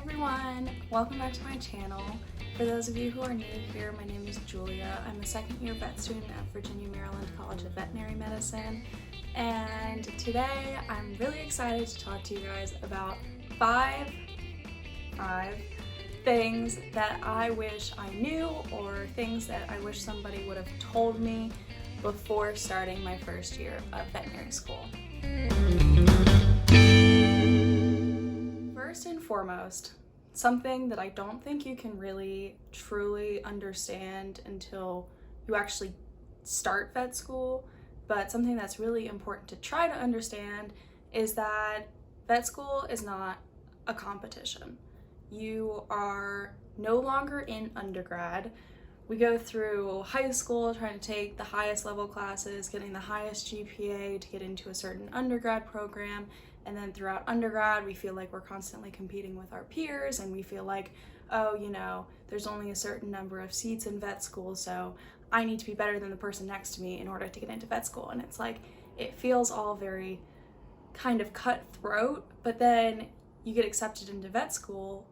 everyone, welcome back to my channel. For those of you who are new here, my name is Julia. I'm a second-year vet student at Virginia, Maryland College of Veterinary Medicine, and today I'm really excited to talk to you guys about five things that I wish I knew, or things that I wish somebody would have told me before starting my first year of veterinary school. First and foremost, something that I don't think you can really truly understand until you actually start vet school, but something that's really important to try to understand is that vet school is not a competition. You are no longer in undergrad. We go through high school trying to take the highest level classes, getting the highest GPA to get into a certain undergrad program. And then throughout undergrad, we feel like we're constantly competing with our peers, and we feel like, oh, there's only a certain number of seats in vet school, so I need to be better than the person next to me in order to get into vet school. And it's like, it feels all very kind of cutthroat, but then you get accepted into vet school,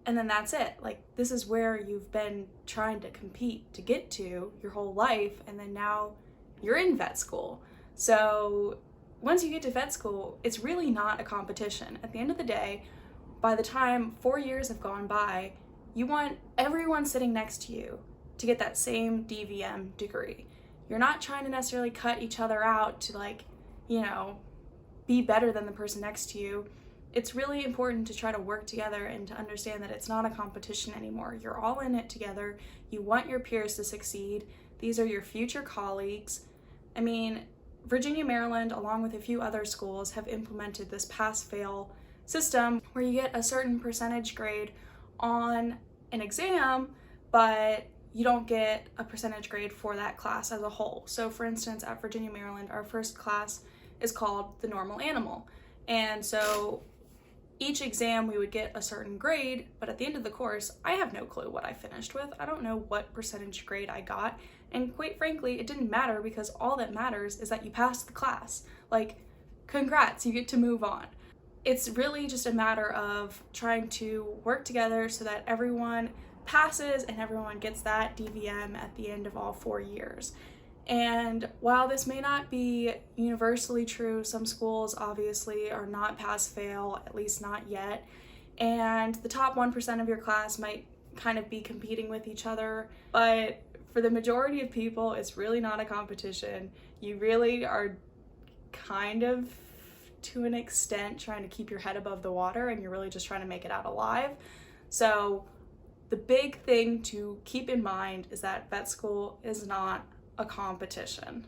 and then that's it. Like, this is where you've been trying to compete to get to your whole life, and then now you're in vet school. So once you get to vet school, it's really not a competition. At the end of the day, by the time 4 years have gone by, you want everyone sitting next to you to get that same DVM degree. You're not trying to necessarily cut each other out to be better than the person next to you. It's really important to try to work together and to understand that it's not a competition anymore. You're all in it together. You want your peers to succeed. These are your future colleagues. I mean, Virginia, Maryland, along with a few other schools, have implemented this pass-fail system where you get a certain percentage grade on an exam, but you don't get a percentage grade for that class as a whole. So for instance, at Virginia, Maryland, our first class is called the normal animal. And so each exam we would get a certain grade, but at the end of the course, I have no clue what I finished with. I don't know what percentage grade I got. And quite frankly, it didn't matter, because all that matters is that you passed the class. Like, congrats, you get to move on. It's really just a matter of trying to work together so that everyone passes and everyone gets that DVM at the end of all 4 years. And while this may not be universally true, some schools obviously are not pass-fail, at least not yet. And the top 1% of your class might kind of be competing with each other, but for the majority of people, it's really not a competition. You really are kind of, to an extent, trying to keep your head above the water, and you're really just trying to make it out alive. So the big thing to keep in mind is that vet school is not a competition.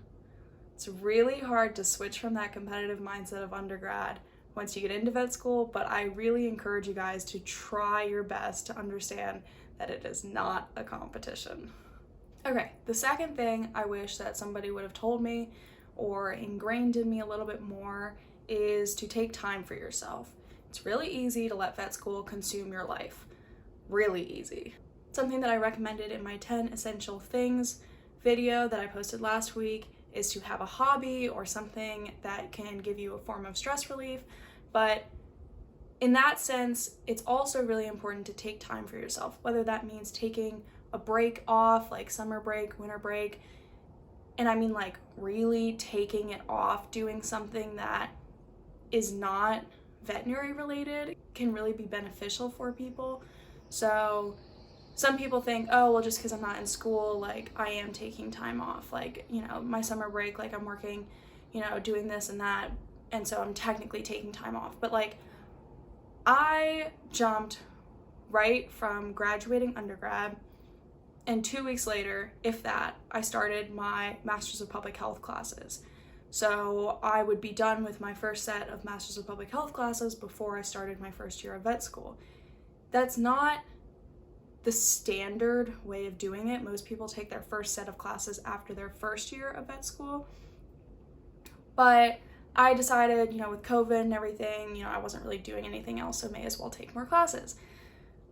It's really hard to switch from that competitive mindset of undergrad once you get into vet school, but I really encourage you guys to try your best to understand that it is not a competition. Okay, the second thing I wish that somebody would have told me or ingrained in me a little bit more is to take time for yourself. It's really easy to let vet school consume your life. Really easy. Something that I recommended in my 10 essential things video that I posted last week is to have a hobby or something that can give you a form of stress relief. But in that sense, it's also really important to take time for yourself, whether that means taking a break off, like summer break, winter break, and I mean like really taking it off, doing something that is not veterinary related can really be beneficial for people. So some people think, oh, well, just because I'm not in school, like I am taking time off, like, my summer break, like I'm working, doing this and that, and so I'm technically taking time off. But like, I jumped right from graduating undergrad, and 2 weeks later, if that, I started my Masters of Public Health classes. So I would be done with my first set of Masters of Public Health classes before I started my first year of vet school. That's not the standard way of doing it. Most people take their first set of classes after their first year of vet school. But I decided, with COVID and everything, I wasn't really doing anything else, so may as well take more classes.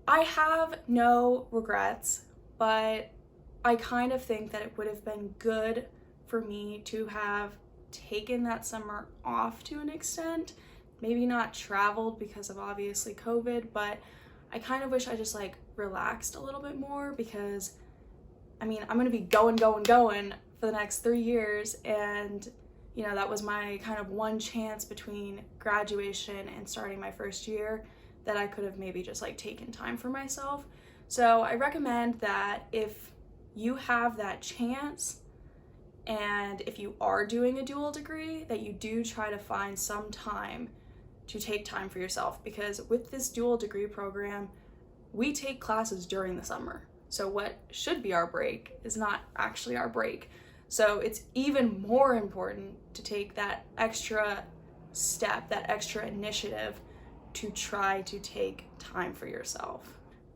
I have no regrets, but I kind of think that it would have been good for me to have taken that summer off to an extent, maybe not traveled because of obviously COVID, but I kind of wish I just like relaxed a little bit more, because I mean, I'm gonna be going for the next 3 years, and you know, that was my kind of one chance between graduation and starting my first year that I could have maybe just like taken time for myself. So I recommend that if you have that chance, and if you are doing a dual degree, that you do try to find some time to take time for yourself, because with this dual degree program, we take classes during the summer. So what should be our break is not actually our break. So it's even more important to take that extra step, that extra initiative to try to take time for yourself.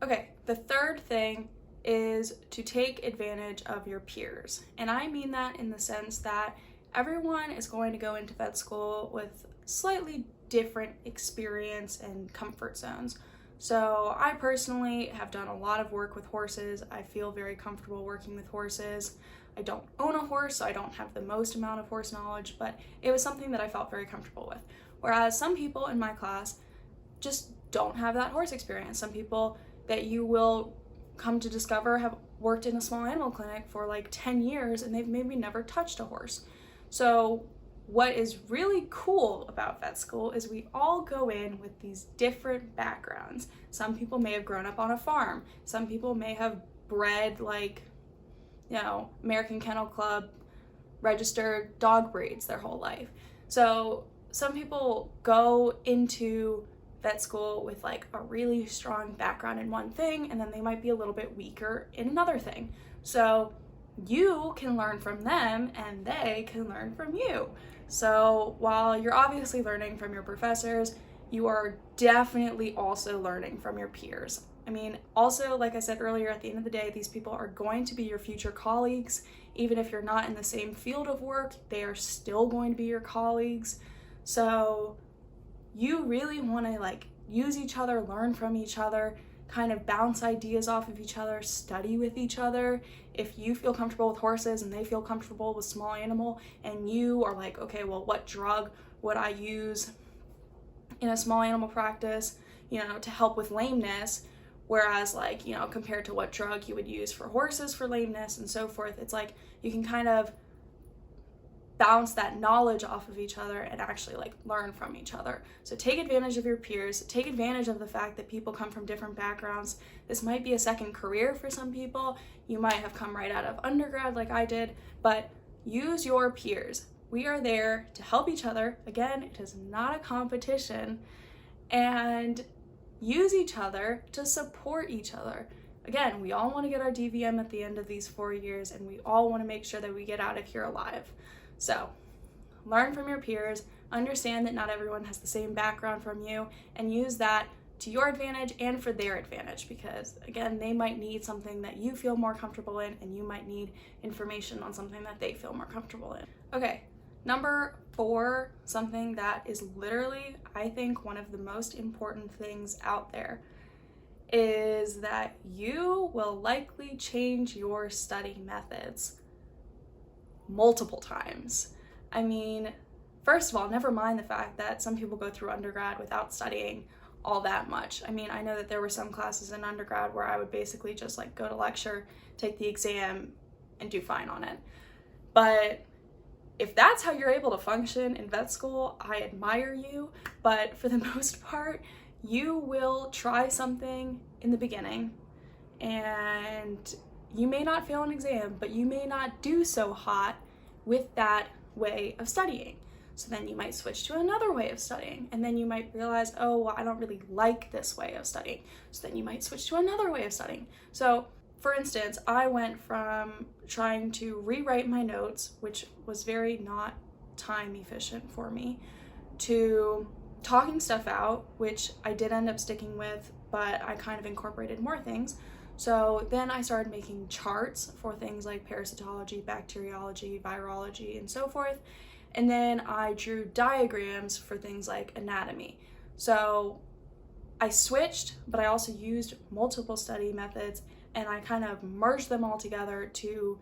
Okay, the third thing is to take advantage of your peers. And I mean that in the sense that everyone is going to go into vet school with slightly different experience and comfort zones. So I personally have done a lot of work with horses. I feel very comfortable working with horses. I don't own a horse, so I don't have the most amount of horse knowledge, but it was something that I felt very comfortable with. Whereas some people in my class just don't have that horse experience. Some people that you will come to discover have worked in a small animal clinic for like 10 years and they've maybe never touched a horse. So what is really cool about vet school is we all go in with these different backgrounds. Some people may have grown up on a farm. Some people may have bred like, you know, American Kennel Club registered dog breeds their whole life. So some people go into vet school with like a really strong background in one thing, and then they might be a little bit weaker in another thing. So you can learn from them and they can learn from you. So while you're obviously learning from your professors, you are definitely also learning from your peers. I mean, also, like I said earlier, at the end of the day, these people are going to be your future colleagues. Even if you're not in the same field of work, they are still going to be your colleagues. So you really want to like use each other, learn from each other, kind of bounce ideas off of each other, study with each other. If you feel comfortable with horses and they feel comfortable with small animal, and you are like, okay, well, what drug would I use in a small animal practice, you know, to help with lameness? Whereas like, you know, compared to what drug you would use for horses for lameness and so forth, it's like you can kind of bounce that knowledge off of each other and actually like learn from each other. So take advantage of your peers, take advantage of the fact that people come from different backgrounds. This might be a second career for some people. You might have come right out of undergrad like I did, but use your peers. We are there to help each other. Again, it is not a competition, and use each other to support each other. Again, we all want to get our DVM at the end of these 4 years, and we all want to make sure that we get out of here alive. So learn from your peers, understand that not everyone has the same background from you, and use that to your advantage and for their advantage, because again, they might need something that you feel more comfortable in, and you might need information on something that they feel more comfortable in. Okay, number 4, something that is literally, I think, one of the most important things out there, is that you will likely change your study methods multiple times. I mean, first of all, never mind the fact that some people go through undergrad without studying all that much. I mean, I know that there were some classes in undergrad where I would basically just like go to lecture, take the exam, and do fine on it. But if that's how you're able to function in vet school, I admire you. But for the most part, you will try something in the beginning, and you may not fail an exam, but you may not do so hot with that way of studying. So then you might switch to another way of studying, and then you might realize, oh, well, I don't really like this way of studying. So then you might switch to another way of studying. So for instance, I went from trying to rewrite my notes, which was very not time efficient for me, to talking stuff out, which I did end up sticking with, but I kind of incorporated more things. So then I started making charts for things like parasitology, bacteriology, virology, and so forth. And then I drew diagrams for things like anatomy. So I switched, but I also used multiple study methods, and I kind of merged them all together to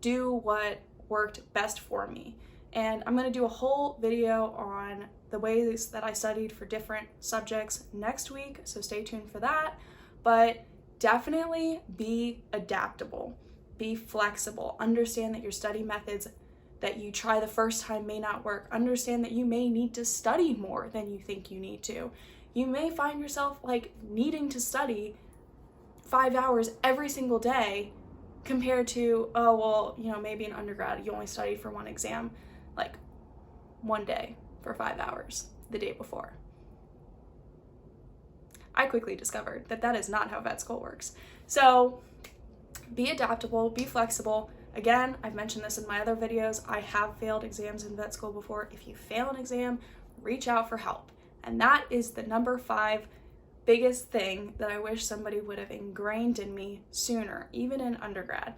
do what worked best for me. And I'm going to do a whole video on the ways that I studied for different subjects next week, so stay tuned for that. But definitely be adaptable, be flexible, understand that your study methods that you try the first time may not work, understand that you may need to study more than you think you need to. You may find yourself like needing to study 5 hours every single day compared to, oh, well, you know, maybe in undergrad you only studied for one exam, like one day for 5 hours the day before. I quickly discovered that that is not how vet school works. So be adaptable, be flexible. Again, I've mentioned this in my other videos. I have failed exams in vet school before. If you fail an exam, reach out for help. And that is the number 5 biggest thing that I wish somebody would have ingrained in me sooner, even in undergrad,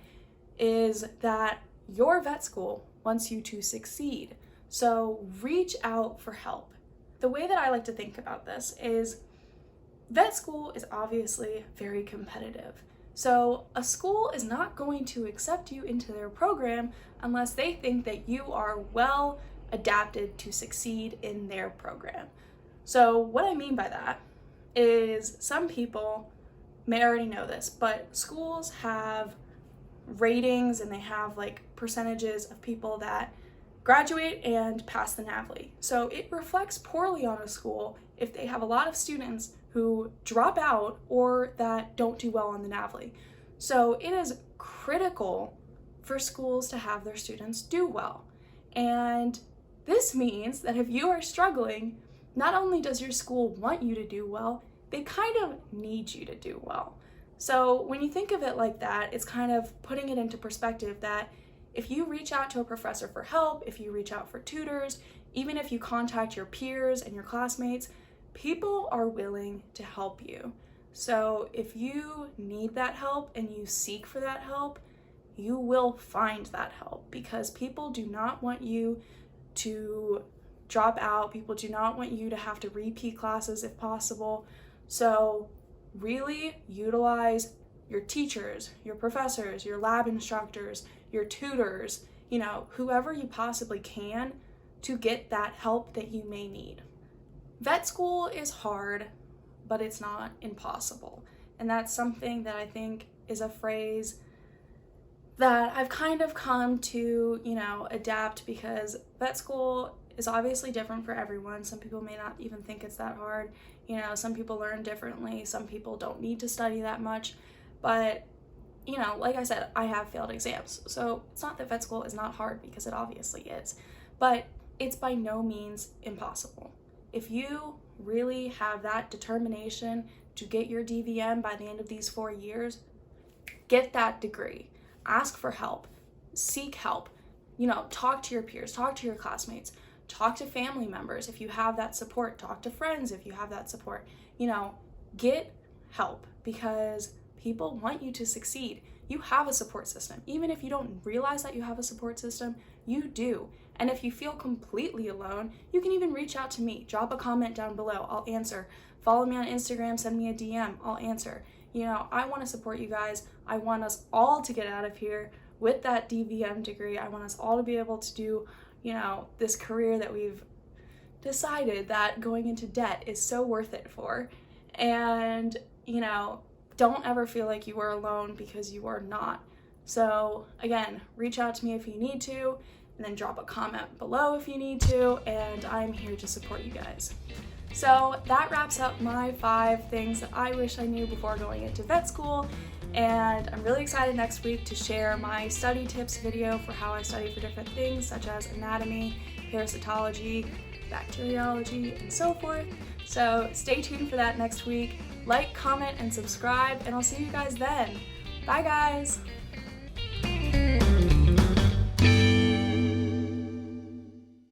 is that your vet school wants you to succeed. So reach out for help. The way that I like to think about this is vet school is obviously very competitive. So a school is not going to accept you into their program unless they think that you are well adapted to succeed in their program. So what I mean by that is some people may already know this, but schools have ratings and they have like percentages of people that graduate and pass the NAVLE. So it reflects poorly on a school if they have a lot of students who drop out or that don't do well on the NAVLE. So it is critical for schools to have their students do well. And this means that if you are struggling, not only does your school want you to do well, they kind of need you to do well. So when you think of it like that, it's kind of putting it into perspective that if you reach out to a professor for help, if you reach out for tutors, even if you contact your peers and your classmates, people are willing to help you. So if you need that help and you seek for that help, you will find that help, because people do not want you to drop out. People do not want you to have to repeat classes if possible. So really utilize your teachers, your professors, your lab instructors, your tutors, you know, whoever you possibly can to get that help that you may need. Vet school is hard, but it's not impossible. And that's something that I think is a phrase that I've kind of come to, you know, adapt, because vet school is obviously different for everyone. Some people may not even think it's that hard. You know, some people learn differently. Some people don't need to study that much. But, you know, like I said, I have failed exams. So it's not that vet school is not hard, because it obviously is. But it's by no means impossible. If you really have that determination to get your DVM by the end of these 4 years, get that degree. Ask for help. Seek help. You know, talk to your peers, talk to your classmates, talk to family members if you have that support, talk to friends if you have that support. You know, get help, because people want you to succeed. You have a support system. Even if you don't realize that you have a support system, you do. And if you feel completely alone, you can even reach out to me. Drop a comment down below. I'll answer. Follow me on Instagram. Send me a DM. I'll answer. You know, I want to support you guys. I want us all to get out of here with that DVM degree. I want us all to be able to do, you know, this career that we've decided that going into debt is so worth it for. And, you know, don't ever feel like you are alone, because you are not. So again, reach out to me if you need to, and then drop a comment below if you need to, and I'm here to support you guys. So that wraps up my 5 things that I wish I knew before going into vet school, and I'm really excited next week to share my study tips video for how I study for different things such as anatomy, parasitology, bacteriology, and so forth. So stay tuned for that next week. Like, comment, and subscribe, and I'll see you guys then. Bye guys!